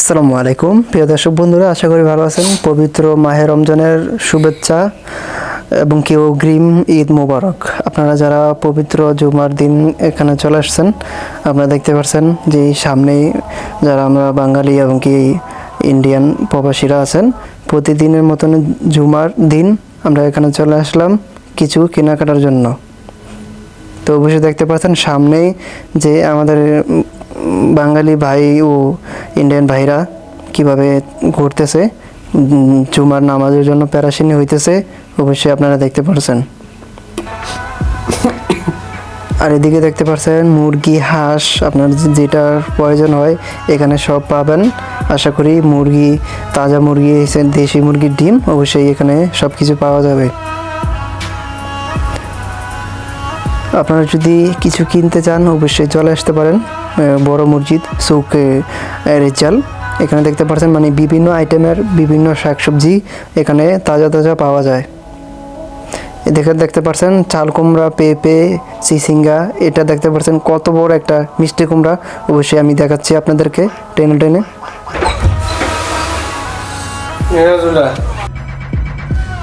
আসসালামু আলাইকুম প্রিয় দর্শক বন্ধুরা, আশা করি ভালো আছেন। পবিত্র মাহে রমজানের শুভেচ্ছা এবং কি অগ্রিম ঈদ মোবারক। আপনারা যারা পবিত্র জুমার দিন এখানে চলে আসছেন, আপনারা দেখতে পাচ্ছেন যে সামনেই যারা আমরা বাঙালি এবং কি ইন্ডিয়ান প্রবাসীরা আছেন, প্রতিদিনের মতন জুমার দিন আমরা এখানে চলে আসলাম কিছু কেনাকাটার জন্য। তো অবশ্যই দেখতে পাচ্ছেন সামনেই যে আমাদের বাঙালি ভাই ও ইন্ডিয়ান ভাইরা কিভাবে ঘুরতেছে, জুমার নামাজের জন্য প্যারাশিনি হইতেছে, অবশ্যই আপনারা দেখতে পাচ্ছেন। আর এদিকে দেখতে পাচ্ছেন মুরগি, হাঁস, আপনার যেটার প্রয়োজন হয় এখানে সব পাবেন। আশা করি মুরগি, তাজা মুরগি, দেশি মুরগির ডিম, অবশ্যই এখানে সব কিছু পাওয়া যাবে। আপনারা যদি কিছু কিনতে চান অবশ্যই চলে আসতে পারেন বড় মসজিদ চৌক রেজাল। এখানে দেখতে পাচ্ছেন মানে বিভিন্ন আইটেমের বিভিন্ন শাকসবজি এখানে তাজা তাজা পাওয়া যায়। দেখতে পাচ্ছেন চাল কুমড়া, পেঁপে, চিচিঙ্গা, এটা দেখতে পাচ্ছেন কত বড় একটা মিষ্টি কুমড়া। অবশ্যই আমি দেখাচ্ছি আপনাদেরকে টেনে টেনে।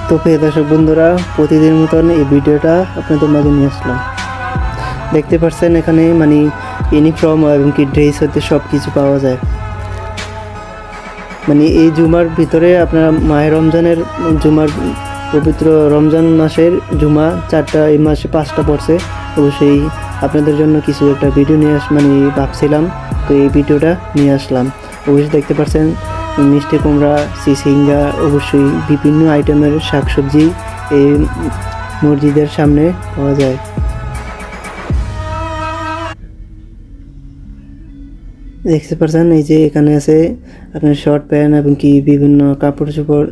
তো প্রিয় দর্শক বন্ধুরা, প্রতিদিন মতন এই ভিডিওটা আপনাদের মাঝে নিয়ে আসলাম। দেখতে পাচ্ছেন এখানে মানে ইউনিফর্ম এবং কি ড্রেস হতে সব কিছু পাওয়া যায়। মানে এই জুমার ভিতরে আপনারা মাহে রমজানের জুমার পবিত্র রমজান মাসের জুমা 4টা, এই মাসে 5টা পড়ছে। অবশ্যই আপনাদের জন্য কিছু একটা ভিডিও নিয়ে মানে ভাবছিলাম, তো এই ভিডিওটা নিয়ে আসলাম। অবশ্যই দেখতে পাচ্ছেন মিষ্টি কুমড়া, চিচিঙ্গা, অবশ্যই বিভিন্ন আইটেমের শাকসবজি এই মসজিদের সামনে পাওয়া যায়। দেখতে পাচ্ছেন এই যে এখানে আছে আপনার শর্ট প্যান্ট এবং কি বিভিন্ন কাপড় চোপড়,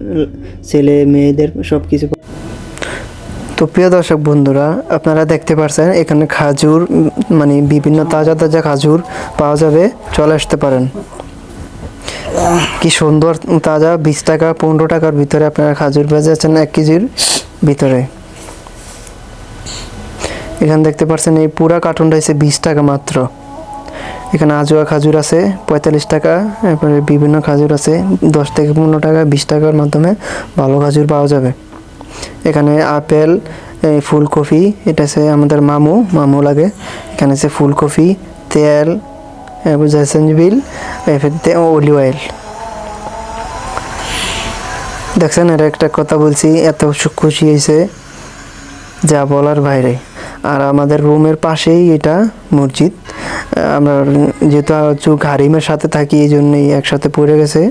ছেলে মেয়েদের সব কিছু। তো প্রিয় দর্শক বন্ধুরা, আপনারা দেখতে পাচ্ছেন এখানে খাজুর, মানে বিভিন্ন তাজা তাজা খাজুর পাওয়া যাবে, চলে আসতে পারেন। কি সুন্দর তাজা, 20 টাকা 15 টাকার ভিতরে আপনারা খাজুর পেয়ে যাচ্ছেন 1 কেজির ভিতরে। এখানে দেখতে পাচ্ছেন এই পুরা কার্টুনটা হচ্ছে 20 টাকা মাত্র। এখানে আজোয়া খাজুর আছে 45 টাকা, এরপরে বিভিন্ন খাজুর আছে 10 থেকে 15 টাকা, 20 টাকার মাধ্যমে ভালো খাজুর পাওয়া যাবে। এখানে আপেল, ফুলকপি, এটা আছে আমাদের মামু লাগে। এখানে আছে ফুলকপি, তেল, জয়সঞ্জবিল, অলিভ অয়েল। দেখছেন, এটা একটা কথা বলছি, এত খুশি হয়েছে যা বলার বাইরে। আর আমাদের রুমের পাশেই এটা মসজিদ। আমরা যেহেতু হারিমের সাথে থাকি, এই জন্যই একসাথে পড়ে গেছে।